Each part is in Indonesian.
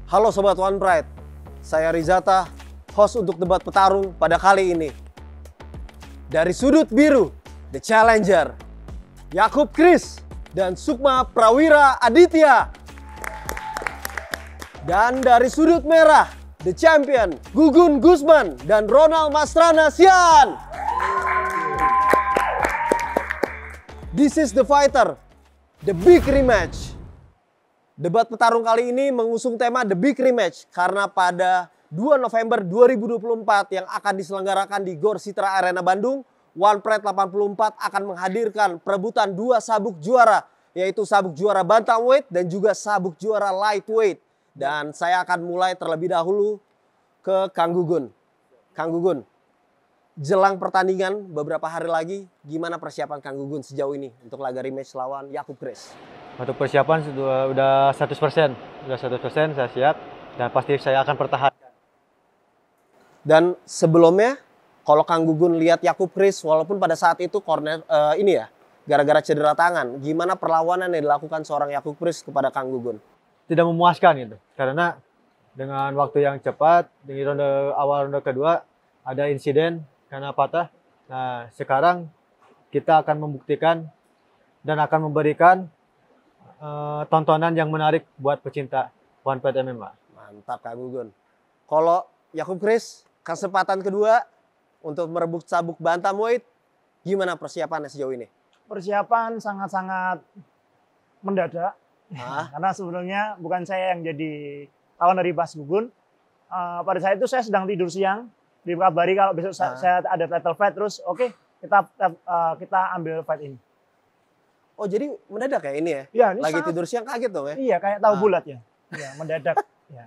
Halo Sobat One Pride, saya Rizata, host untuk debat petarung pada kali ini. Dari sudut biru, The Challenger, Yakub Chris dan Sukma Prawira Aditya. Dan dari sudut merah, The Champion, Gugun Gusman dan Ronald Mastrana Sian. This is the fighter, the big rematch. Debat petarung kali ini mengusung tema The Big Rematch karena pada 2 November 2024 yang akan diselenggarakan di Gor Citra Arena Bandung, One Pride 84 akan menghadirkan perebutan 2 sabuk juara, yaitu sabuk juara bantamweight dan juga sabuk juara lightweight. Dan saya akan mulai terlebih dahulu ke Kang Gugun. Kang Gugun, jelang pertandingan beberapa hari lagi, gimana persiapan Kang Gugun sejauh ini untuk laga rematch lawan Yakub Chris? Untuk persiapan sudah 100%. Sudah 100% saya siap dan pasti saya akan pertahankan. Dan sebelumnya kalau Kang Gugun lihat Yakub Chris walaupun pada saat itu gara-gara cedera tangan, gimana perlawanan yang dilakukan seorang Yakub Chris kepada Kang Gugun? Tidak memuaskan gitu. Karena dengan waktu yang cepat di awal ronde kedua ada insiden karena patah. Nah, sekarang kita akan membuktikan dan akan memberikan tontonan yang menarik buat pecinta One Pride MMA. Mantap Kang Gugun. Kalau Yakub Chris kesempatan kedua untuk merebut sabuk bantamweight, gimana persiapannya sejauh ini? Persiapan sangat-sangat mendadak. Karena sebelumnya bukan saya yang jadi lawan dari Mas Gugun. Pada saat itu saya sedang tidur siang, dikabari kalau besok saya ada title fight, terus oke, kita ambil fight ini. Oh, jadi mendadak ya ini ya? Iya, ini lagi tidur siang kaget dong ya? Iya, kayak tahu bulat ya. Iya, mendadak. Ya.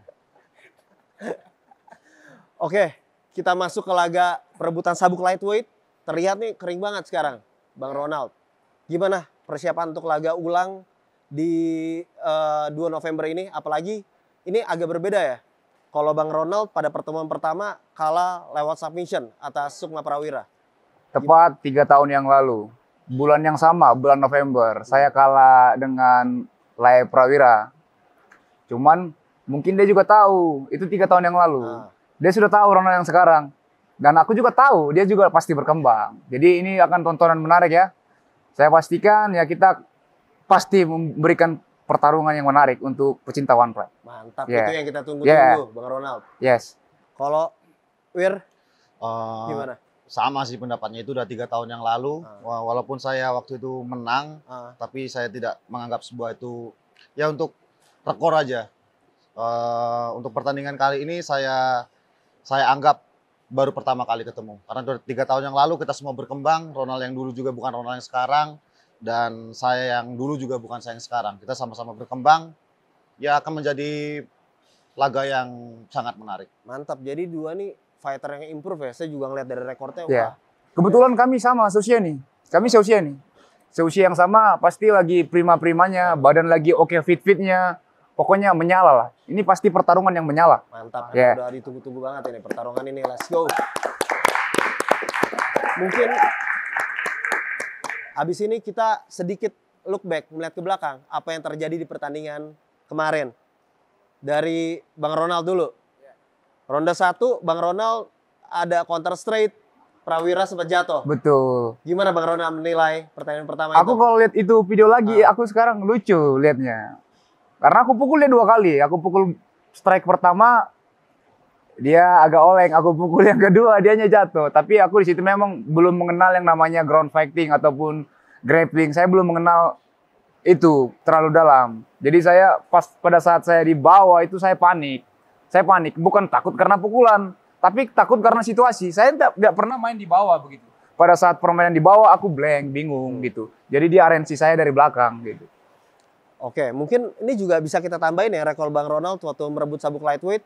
Oke, kita masuk ke laga perebutan sabuk lightweight. Terlihat nih kering banget sekarang, Bang Ronald. Gimana persiapan untuk laga ulang di 2 November ini? Apalagi ini agak berbeda ya. Kalau Bang Ronald pada pertemuan pertama kalah lewat submission atas Sukma Prawira. Tepat 3 tahun yang lalu. Bulan yang sama, bulan November, saya kalah dengan Lai Prawira. Cuman mungkin dia juga tahu, itu 3 tahun yang lalu. Dia sudah tahu Ronald yang sekarang. Dan aku juga tahu, dia juga pasti berkembang. Jadi ini akan tontonan menarik ya. Saya pastikan ya kita pasti memberikan pertarungan yang menarik untuk pecinta One Pride. Mantap, itu yang kita tunggu-tunggu, Bang Ronald. Yes. Kalau Wir, gimana? Sama sih pendapatnya, itu udah 3 tahun yang lalu. Walaupun saya waktu itu menang, tapi saya tidak menganggap sebuah itu ya untuk rekor aja. Untuk pertandingan kali ini saya anggap baru pertama kali ketemu. Karena 3 tahun yang lalu kita semua berkembang. Ronald yang dulu juga bukan Ronald yang sekarang, dan saya yang dulu juga bukan saya yang sekarang. Kita sama-sama berkembang. Ya akan menjadi laga yang sangat menarik. Mantap. Jadi dua nih fighter yang improve ya. Saya juga ngeliat dari rekornya. Ya. Kebetulan kami sama seusia nih. Kami seusia nih. Seusia yang sama, pasti lagi prima-primanya, badan lagi oke fit-fitnya. Pokoknya menyala lah. Ini pasti pertarungan yang menyala. Mantap. Udah ditunggu-tunggu banget ini pertarungan ini. Let's go. Mungkin habis ini kita sedikit look back, melihat ke belakang. Apa yang terjadi di pertandingan kemarin. Dari Bang Ronald dulu. Ronde 1, Bang Ronald ada counter straight, Prawira sempat jatuh. Betul. Gimana Bang Ronald menilai pertandingan pertama Aku kalau lihat itu video lagi, aku sekarang lucu liatnya. Karena aku pukul dia 2 kali. Aku pukul strike pertama, dia agak oleng. Aku pukul yang kedua, dianya jatuh. Tapi aku di situ memang belum mengenal yang namanya ground fighting ataupun grappling. Saya belum mengenal itu terlalu dalam. Jadi saya pada saat saya di bawah itu saya panik. Saya panik, bukan takut karena pukulan, tapi takut karena situasi. Saya tidak pernah main di bawah begitu. Pada saat permainan di bawah, aku blank, bingung gitu. Jadi dia arensi saya dari belakang gitu. Oke, mungkin ini juga bisa kita tambahin ya, rekor Bang Ronald waktu merebut sabuk lightweight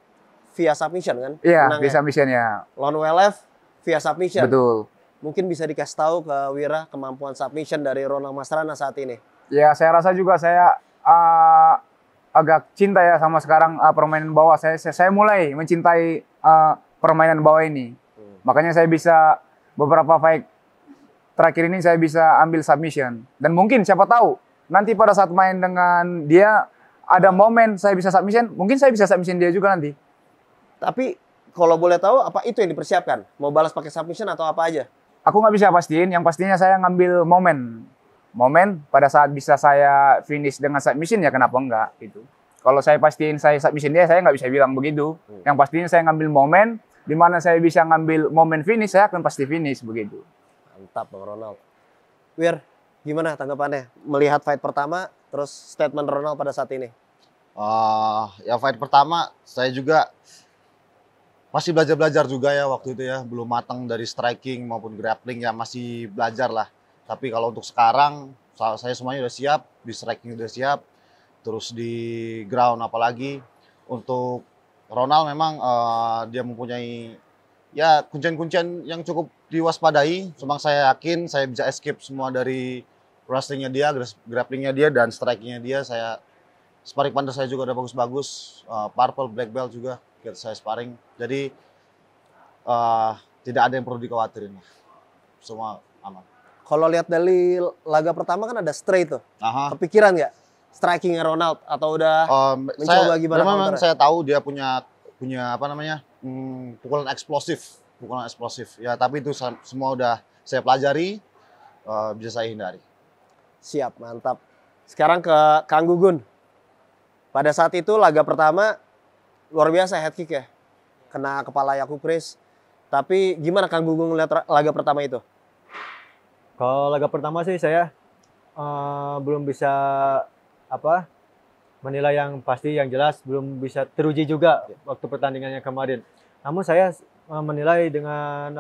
via submission kan? Iya, via submission ya. Lawan WLF via submission. Betul. Mungkin bisa dikasih tahu ke Wira kemampuan submission dari Ronald Mastrana saat ini. Ya, saya rasa juga saya agak cinta ya sama sekarang permainan bawah. Saya mulai mencintai permainan bawah ini. Makanya saya bisa beberapa fight terakhir ini saya bisa ambil submission. Dan mungkin siapa tahu nanti pada saat main dengan dia ada momen saya bisa submission, mungkin saya bisa submission dia juga nanti. Tapi kalau boleh tahu apa itu yang dipersiapkan? Mau balas pakai submission atau apa aja? Aku nggak bisa pastiin, yang pastinya saya ngambil momen. Momen pada saat bisa saya finish dengan submission ya kenapa enggak gitu. Kalau saya pastiin saya submission dia, saya nggak bisa bilang begitu. Yang pastinya saya ngambil momen, di mana saya bisa ngambil momen finish, saya akan pasti finish begitu. Mantap Bang Ronald. Wir, gimana tanggapannya? Melihat fight pertama, terus statement Ronald pada saat ini? Ya fight pertama saya juga masih belajar juga ya waktu itu ya, belum matang dari striking maupun grappling ya, masih belajar lah. Tapi kalau untuk sekarang saya semuanya udah siap, di striking udah siap, terus di ground apalagi. Untuk Ronald memang dia mempunyai ya kuncian-kuncian yang cukup diwaspadai. Cuma saya yakin saya bisa escape semua dari wrestlingnya dia, grapplingnya dia, dan strikingnya dia. Sparring partner saya juga udah bagus-bagus, purple, black belt juga saya sparring. Jadi tidak ada yang perlu dikhawatirin, semua aman. Kalau lihat dari laga pertama kan ada straight tuh. Kepikiran nggak strikingnya Ronald atau udah mencoba gimana? Memang saya tahu dia punya apa namanya pukulan eksplosif. Ya, tapi itu semua udah saya pelajari, bisa saya hindari. Siap, mantap. Sekarang ke Kang Gugun. Pada saat itu laga pertama luar biasa head kick ya, kena kepala Yakub Chris. Tapi gimana Kang Gugun ngeliat laga pertama itu? Kalau laga pertama sih saya belum bisa menilai yang pasti, yang jelas belum bisa teruji juga waktu pertandingannya kemarin. Namun saya menilai dengan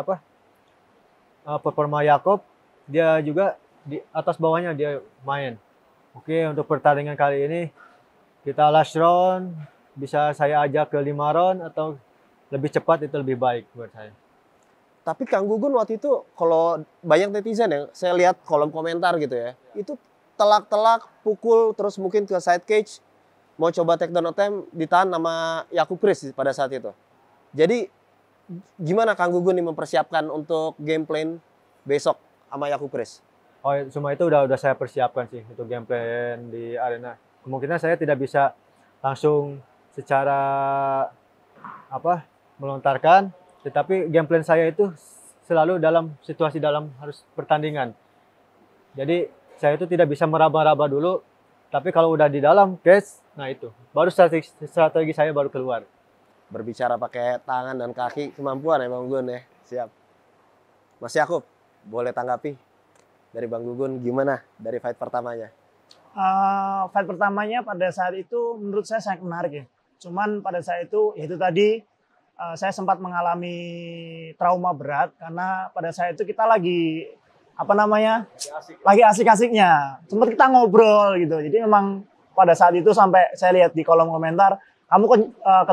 performa Yakob, dia juga di atas bawahnya dia main. Oke, untuk pertandingan kali ini kita last round bisa saya ajak ke 5 round atau lebih cepat itu lebih baik buat saya. Tapi Kang Gugun waktu itu kalau banyak netizen yang saya lihat kolom komentar gitu ya, itu telak-telak pukul terus mungkin ke side cage, mau coba takedown attempt ditahan sama Yakub Chris pada saat itu. Jadi gimana Kang Gugun nih mempersiapkan untuk game plan besok sama Yakub Chris? Oh, semua itu udah saya persiapkan sih untuk game plan di arena. Kemungkinan saya tidak bisa langsung secara melontarkan, tetapi game plan saya itu selalu dalam situasi dalam harus pertandingan. Jadi saya itu tidak bisa meraba-raba dulu, tapi kalau udah di dalam cage, nah itu baru strategi saya baru keluar. Berbicara pakai tangan dan kaki, kemampuan ya Bang Gugun ya. Siap. Mas Yakub, boleh tanggapi dari Bang Gugun gimana dari fight pertamanya? Fight pertamanya pada saat itu menurut saya sangat menarik ya. Cuman pada saat itu tadi saya sempat mengalami trauma berat karena pada saat itu kita lagi lagi asik-asiknya. Sempat kita ngobrol gitu. Jadi memang pada saat itu sampai saya lihat di kolom komentar, kamu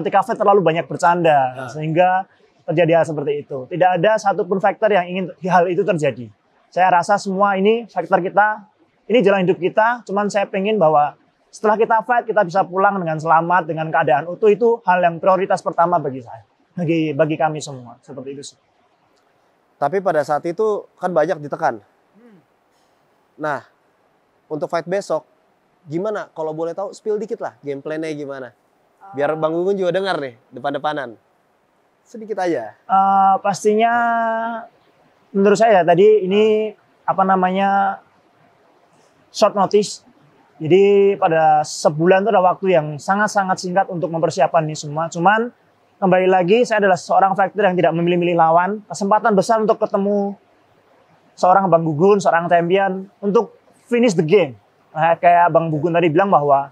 ketika fight terlalu banyak bercanda sehingga terjadi hal seperti itu. Tidak ada satupun faktor yang ingin hal itu terjadi. Saya rasa semua ini faktor kita, ini jalan hidup kita. Cuman saya pengen bahwa setelah kita fight kita bisa pulang dengan selamat, dengan keadaan utuh. Itu hal yang prioritas pertama bagi saya. Bagi kami semua, seperti itu sih. Tapi pada saat itu kan banyak ditekan. Nah, untuk fight besok, gimana? Kalau boleh tahu, spill dikit lah game plan-nya gimana? Biar Bang Gugun juga dengar nih, depan-depanan. Sedikit aja. Pastinya, menurut saya tadi ini short notice. Jadi pada sebulan itu ada waktu yang sangat-sangat singkat untuk mempersiapkan ini semua. Cuman kembali lagi, saya adalah seorang fighter yang tidak memilih-milih lawan. Kesempatan besar untuk ketemu seorang Bang Gugun, seorang champion, untuk finish the game. Nah, kayak Bang Gugun tadi bilang bahwa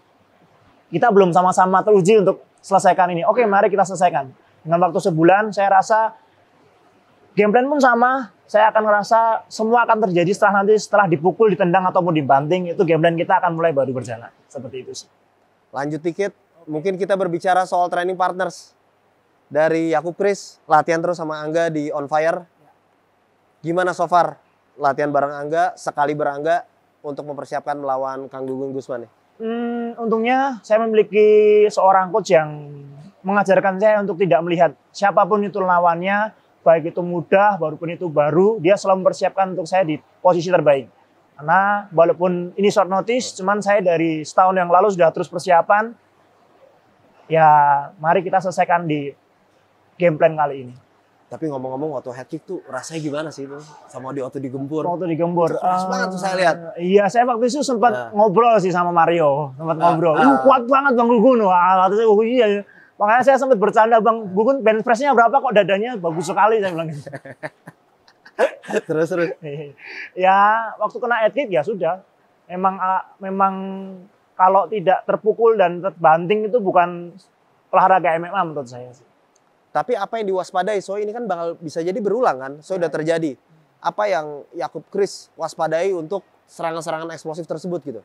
kita belum sama-sama teruji untuk selesaikan ini. Oke, mari kita selesaikan. Dengan waktu sebulan, saya rasa game plan pun sama. Saya akan ngerasa semua akan terjadi setelah dipukul, ditendang, ataupun dibanting. Itu game plan kita akan mulai baru berjalan. Seperti itu sih. Lanjut dikit, mungkin kita berbicara soal training partners. Dari Yakub Chris, latihan terus sama Angga di On Fire. Gimana so far latihan bareng Angga, sekali berangga untuk mempersiapkan melawan Kang Gugun Gusman nih? Untungnya saya memiliki seorang coach yang mengajarkan saya untuk tidak melihat siapapun itu lawannya, baik itu mudah, walaupun itu baru, dia selalu mempersiapkan untuk saya di posisi terbaik. Karena walaupun ini short notice, cuman saya dari setahun yang lalu sudah terus persiapan. Ya, mari kita selesaikan di game plan kali ini. Tapi ngomong-ngomong waktu head kick tuh rasanya gimana sih itu? Sama waktu digempur. Waktu digembur. Keras banget tuh saya lihat. Iya, saya waktu itu sempat ngobrol sih sama Mario. Sempat ngobrol. Kuat banget Bang Gugun. Wah, waktu itu iya. Makanya saya sempat bercanda, Bang Gugun bench press-nya berapa kok dadanya bagus sekali, saya bilang gitu. Terus. Ya, waktu kena head kick ya sudah. Memang kalau tidak terpukul dan terbanting itu bukan olahraga MMA menurut saya sih. Tapi apa yang diwaspadai? So ini kan bakal bisa jadi berulang kan? So udah terjadi. Apa yang Yakub Chris waspadai untuk serangan-serangan eksplosif tersebut gitu?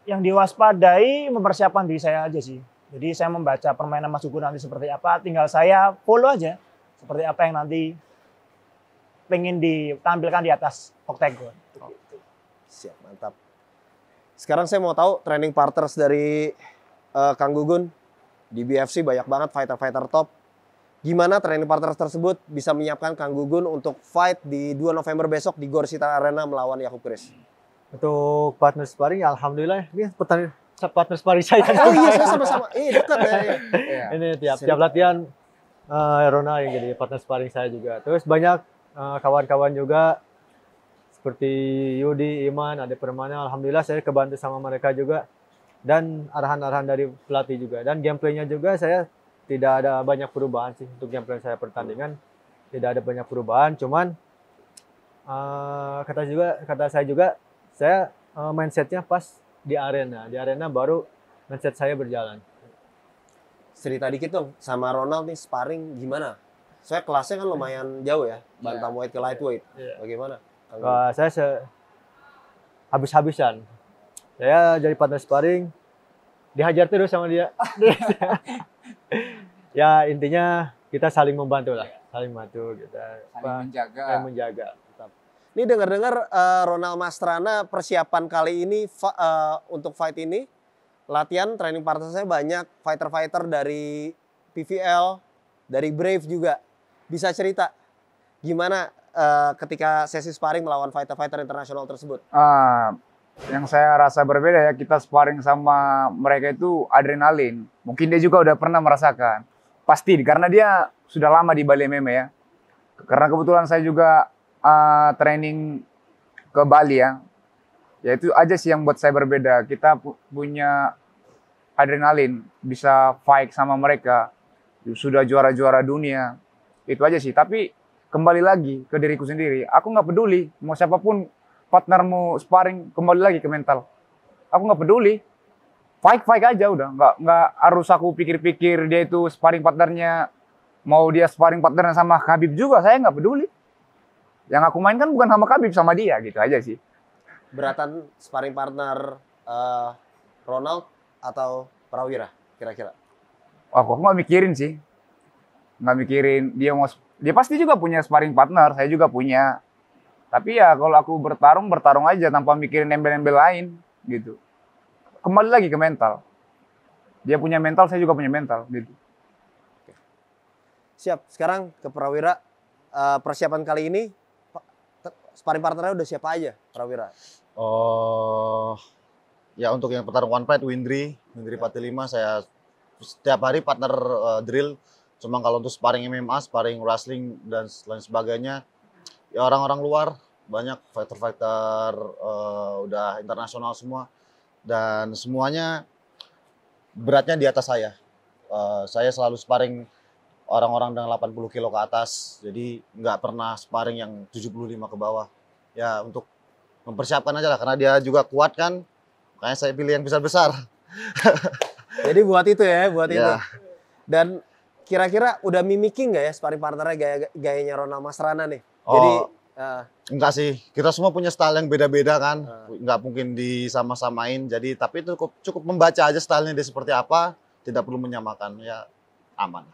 Yang diwaspadai mempersiapkan diri saya aja sih. Jadi saya membaca permainan Mas Gugun nanti seperti apa, tinggal saya follow aja seperti apa yang nanti pengen ditampilkan di atas octagon. Siap, mantap. Sekarang saya mau tahu training partners dari Kang Gugun. Di BFC banyak banget fighter-fighter top. Gimana training partners tersebut bisa menyiapkan Kang Gugun untuk fight di 2 November besok di Gorsita Arena melawan Yakub Chris? Untuk partner sparring, alhamdulillah ini partner sparring saya. Oh iya, saya sama-sama. Dekat ya. Ini tiap latihan Ronald yang jadi partner sparring saya juga. Terus banyak kawan-kawan juga seperti Yudi, Iman, Ade Permana. Alhamdulillah saya kebantu sama mereka juga. Dan arahan-arahan dari pelatih juga. Dan gameplaynya juga saya tidak ada banyak perubahan sih untuk gameplay saya pertandingan. Tidak ada banyak perubahan, cuman kata saya juga saya mindsetnya pas di arena. Di arena baru mindset saya berjalan. Cerita dikit dong sama Ronald nih sparring gimana? Saya kelasnya kan lumayan jauh ya, bantamweight ke lightweight. Bagaimana? Saya habis-habisan. Saya jadi partner sparring, dihajar terus sama dia. Ya intinya kita saling membantu lah, saling membantu kita. Saling menjaga. Ini dengar-dengar Ronald Mastrana persiapan kali ini untuk fight ini latihan training partner saya banyak fighter-fighter dari PVL, dari Brave juga. Bisa cerita gimana ketika sesi sparring melawan fighter-fighter internasional tersebut? Yang saya rasa berbeda ya, kita sparring sama mereka itu adrenalin. Mungkin dia juga udah pernah merasakan. Pasti, karena dia sudah lama di Bali MMA ya. Karena kebetulan saya juga training ke Bali ya. Ya itu aja sih yang buat saya berbeda. Kita punya adrenalin, bisa fight sama mereka. Sudah juara-juara dunia. Itu aja sih. Tapi kembali lagi ke diriku sendiri. Aku nggak peduli, mau siapapun partnermu sparring, kembali lagi ke mental. Aku nggak peduli, fight aja udah. Nggak harus aku pikir-pikir dia itu sparring partnernya, mau dia sparring partnernya sama Khabib juga, saya nggak peduli. Yang aku mainkan bukan sama Khabib, sama dia gitu aja sih. Beratan sparring partner Ronald atau Prawira kira-kira? Aku nggak mikirin sih, nggak mikirin dia pasti juga punya sparring partner, saya juga punya. Tapi ya kalau aku bertarung aja tanpa mikirin embel-embel lain gitu. Kembali lagi ke mental. Dia punya mental, saya juga punya mental gitu. Siap. Sekarang ke Prawira. Persiapan kali ini sparring partnernya udah siapa aja Prawira? Ya untuk yang petarung one fight Windri 45 saya setiap hari partner drill. Cuma kalau untuk sparring MMA, sparring wrestling dan lain sebagainya ya orang-orang luar, banyak fighter-fighter udah internasional semua dan semuanya beratnya di atas saya. Saya selalu sparring orang-orang dengan 80 kilo ke atas, jadi nggak pernah sparring yang 75 ke bawah. Ya untuk mempersiapkan aja lah, karena dia juga kuat kan, makanya saya pilih yang besar-besar. Jadi buat itu ya, buat itu. Ya. Dan kira-kira udah mimicking nggak ya sparring partnernya gayanya Ronald Mastrana nih? Jadi enggak sih, kita semua punya style yang beda-beda kan, nggak mungkin disama-samain. Jadi tapi itu cukup membaca aja stylenya dia seperti apa, tidak perlu menyamakan, ya aman.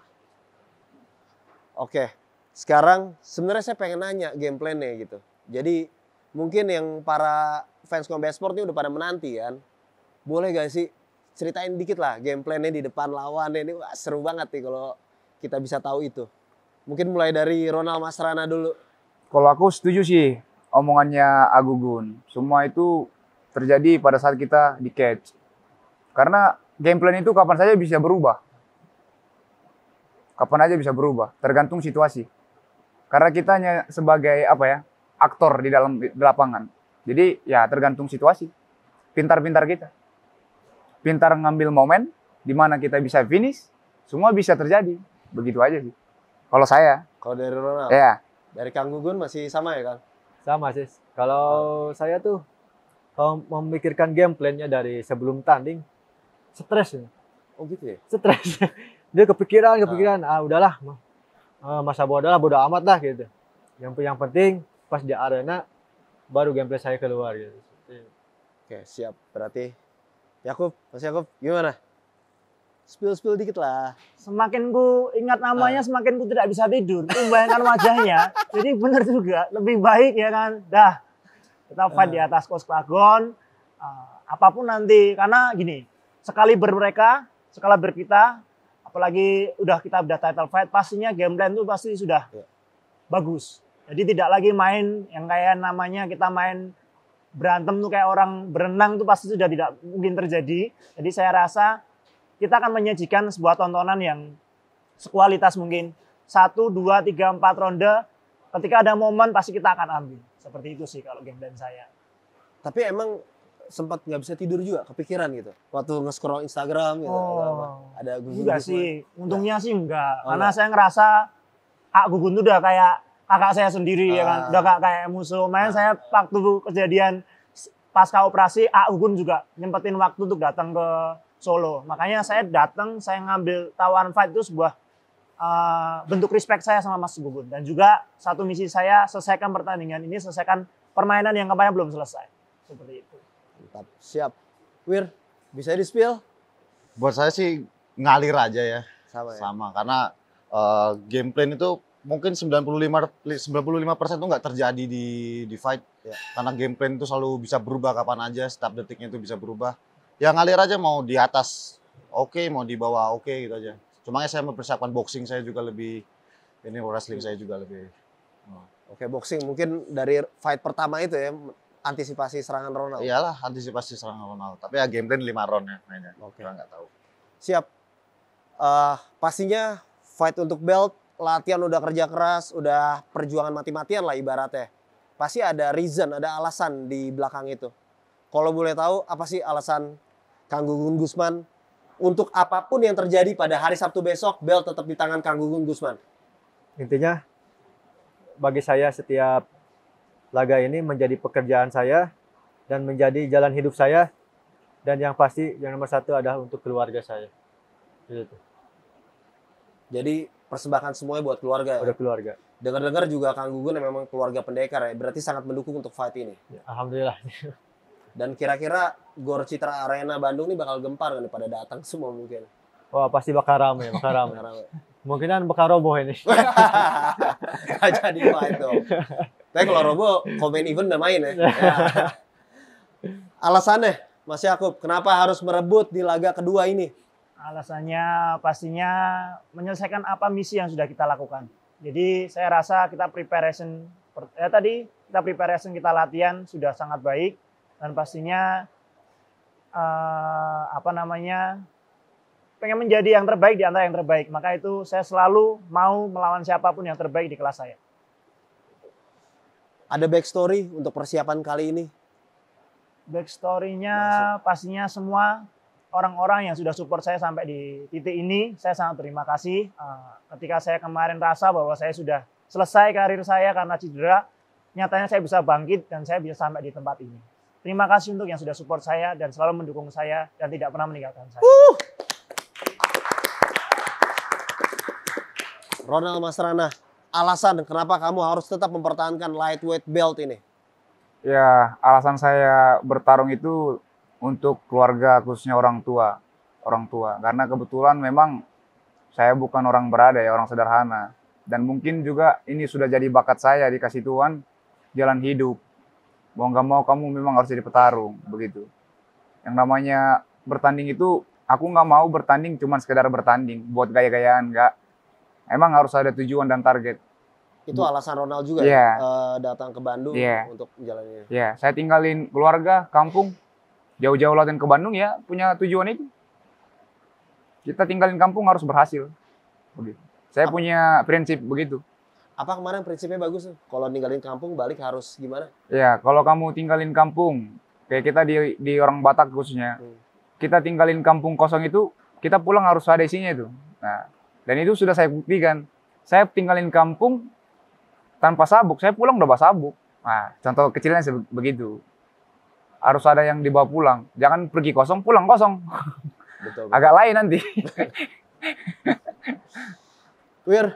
Oke, sekarang sebenarnya saya pengen nanya game plan-nya gitu. Jadi mungkin yang para fans Combat Sport ini udah pada menanti kan, boleh gak sih ceritain dikit lah game plan-nya di depan lawannya ini? Wah, seru banget nih kalau kita bisa tahu itu. Mungkin mulai dari Ronald Mastrana dulu. Kalau aku setuju sih, omongannya Agugun. Semua itu terjadi pada saat kita di catch. Karena game plan itu kapan saja bisa berubah. Kapan aja bisa berubah, tergantung situasi. Karena kita hanya sebagai aktor di dalam lapangan. Jadi ya tergantung situasi. Pintar-pintar kita. Pintar ngambil momen di mana kita bisa finish, semua bisa terjadi. Begitu aja sih. Kalau saya. Kalau dari Ronald? Ya. Dari Kang Gugun masih sama ya, Kang? Sama sih. Kalau saya tuh kalau memikirkan game plan-nya dari sebelum tanding, stres ya. Oh gitu ya? Stres. Dia kepikiran, udahlah. Masa bodoh amat lah gitu. Yang penting pas di arena baru gameplay saya keluar gitu. Oke, siap. Berarti Mas Yakub, gimana? Spill dikit lah. Semakin ku ingat namanya, semakin ku tidak bisa tidur. Ku bayangkan wajahnya. Jadi benar juga, lebih baik ya kan. Dah, kita fight di atas Octagon. Apapun nanti, karena gini, sekali mereka, sekali kita, apalagi udah title fight, pastinya game plan itu pasti sudah bagus. Jadi tidak lagi main yang kayak namanya kita main berantem tuh kayak orang berenang tuh pasti sudah tidak mungkin terjadi. Jadi saya rasa kita akan menyajikan sebuah tontonan yang sekualitas mungkin. 1, 2, 3, 4 ronde. Ketika ada momen pasti kita akan ambil. Seperti itu sih kalau game plan saya. Tapi emang sempat nggak bisa tidur juga, kepikiran gitu. Waktu nge-scroll Instagram gitu. Ada Gugun. Enggak sih. Untungnya sih enggak. Karena saya ngerasa Gugun tuh udah kayak kakak saya sendiri ya kan. Udah kayak musuh. Makanya saya waktu kejadian pasca operasi, Gugun juga nyempetin waktu untuk datang ke Solo. Makanya saya datang, saya ngambil tawaran fight itu sebuah bentuk respect saya sama Mas Gugun. Dan juga satu misi saya, selesaikan pertandingan ini, selesaikan permainan yang kemarin belum selesai. Seperti itu. Mantap. Siap. Wir, bisa di-spill? Buat saya sih ngalir aja ya. Sama ya? Sama, karena game plan itu mungkin 95% itu nggak terjadi di fight. Ya. Karena game plan itu selalu bisa berubah kapan aja, setiap detiknya itu bisa berubah. Ya ngalir aja, mau di atas oke, mau di bawah oke gitu aja. Cuma saya mempersiapkan boxing saya juga lebih, ini wrestling saya juga lebih. Oke, boxing mungkin dari fight pertama itu ya, antisipasi serangan Ronald. Iyalah, antisipasi serangan Ronald. Tapi ya game plan 5 round ya mainnya. Oke. Kita nggak tahu. Siap. Pastinya fight untuk belt, latihan udah kerja keras, udah perjuangan mati-matian lah ibaratnya. Pasti ada reason, ada alasan di belakang itu. Kalau boleh tahu, apa sih alasan Kang Gugun Gusman untuk apapun yang terjadi pada hari Sabtu besok, belt tetap di tangan Kang Gugun Gusman? Intinya, bagi saya setiap laga ini menjadi pekerjaan saya dan menjadi jalan hidup saya. Dan yang pasti, yang nomor satu adalah untuk keluarga saya. Gitu. Jadi persembahan semuanya buat keluarga ya? Udah keluarga. Dengar-dengar juga Kang Gugun memang keluarga pendekar ya, berarti sangat mendukung untuk fight ini. Ya, alhamdulillah. Dan kira-kira Gor Citra Arena Bandung ini bakal gempar kan pada datang semua mungkin. Wah, pasti bakal ramai, bakal ramai. Mungkinan bakal roboh ini. Gak jadi fight dong. Tapi kalau roboh, komen event udah main ya. Alasannya, Mas Yakub, kenapa harus merebut di laga kedua ini? Alasannya pastinya menyelesaikan apa misi yang sudah kita lakukan. Jadi saya rasa kita preparation, kita latihan sudah sangat baik. Dan pastinya pengen menjadi yang terbaik di antara yang terbaik. Maka itu saya selalu mau melawan siapapun yang terbaik di kelas saya. Ada backstory untuk persiapan kali ini? Backstory-nya pastinya semua orang-orang yang sudah support saya sampai di titik ini, saya sangat terima kasih. Ketika saya kemarin rasa bahwa saya sudah selesai karir saya karena cedera, nyatanya saya bisa bangkit dan saya bisa sampai di tempat ini. Terima kasih untuk yang sudah support saya dan selalu mendukung saya dan tidak pernah meninggalkan saya. Ronald Masrana, alasan kenapa kamu harus tetap mempertahankan lightweight belt ini? Ya, alasan saya bertarung itu untuk keluarga, khususnya orang tua. Karena kebetulan memang saya bukan orang berada ya, orang sederhana. Dan mungkin juga ini sudah jadi bakat saya, dikasih Tuhan jalan hidup. Mau nggak mau kamu memang harus jadi petarung, begitu. Yang namanya bertanding itu, aku nggak mau bertanding cuma sekedar bertanding, buat gaya-gayaan, nggak. Emang harus ada tujuan dan target. Itu alasan Ronald juga Iya. datang ke Bandung Iya. untuk menjalani. Ya, saya tinggalin keluarga, kampung, jauh-jauh latihan ke Bandung ya punya tujuan itu. Kita tinggalin kampung harus berhasil. Begitu. Saya punya prinsip begitu. Apa kemarin prinsipnya bagus tuh? Kalau ninggalin kampung balik harus gimana? Ya, kalau kamu tinggalin kampung, kayak kita di orang Batak khususnya, kita tinggalin kampung kosong itu, kita pulang harus ada isinya itu. Nah, dan itu sudah saya buktikan. Saya tinggalin kampung tanpa sabuk, saya pulang udah bawa sabuk. Nah, contoh kecilnya begitu. Harus ada yang dibawa pulang. Jangan pergi kosong, pulang kosong. Betul. Agak lain nanti. Wir,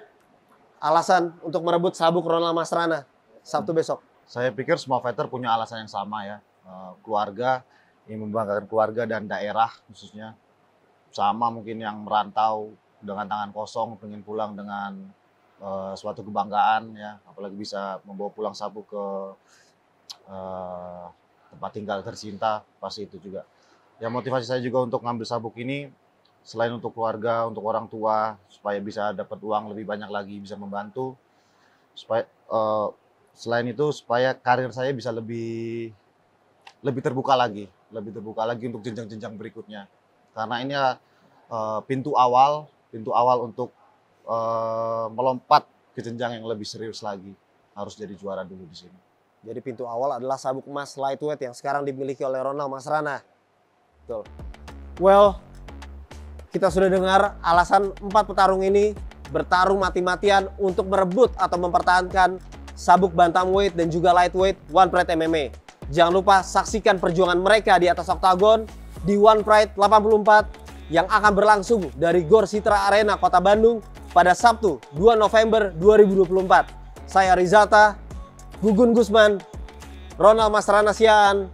alasan untuk merebut sabuk Ronald Masrana Sabtu besok. Saya pikir semua fighter punya alasan yang sama ya. Keluarga, ingin membanggakan keluarga dan daerah khususnya. Sama mungkin yang merantau dengan tangan kosong, pengen pulang dengan suatu kebanggaan ya. Apalagi bisa membawa pulang sabuk ke tempat tinggal tercinta, pasti itu juga. Ya motivasi saya juga untuk ngambil sabuk ini, selain untuk keluarga, untuk orang tua, supaya bisa dapat uang lebih banyak lagi, bisa membantu. Supaya selain itu supaya karir saya bisa lebih terbuka lagi untuk jenjang-jenjang berikutnya. Karena ini pintu awal untuk melompat ke jenjang yang lebih serius lagi. Harus jadi juara dulu di sini. Jadi pintu awal adalah sabuk emas lightweight yang sekarang dimiliki oleh Ronald Masrana. Betul. Well, kita sudah dengar alasan 4 petarung ini bertarung mati-matian untuk merebut atau mempertahankan sabuk bantamweight dan juga lightweight One Pride MMA. Jangan lupa saksikan perjuangan mereka di atas oktagon di One Pride 84 yang akan berlangsung dari Gor Citra Arena Kota Bandung pada Sabtu 2 November 2024. Saya Rizata, Gugun Gusman, Ronald Masrana Siaan,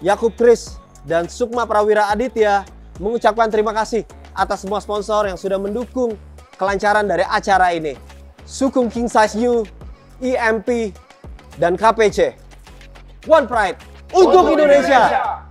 Yakub Kris, dan Sukma Prawira Aditya mengucapkan terima kasih atas semua sponsor yang sudah mendukung kelancaran dari acara ini. Sukung King Size New, EMP, dan KPC. One Pride untuk Indonesia.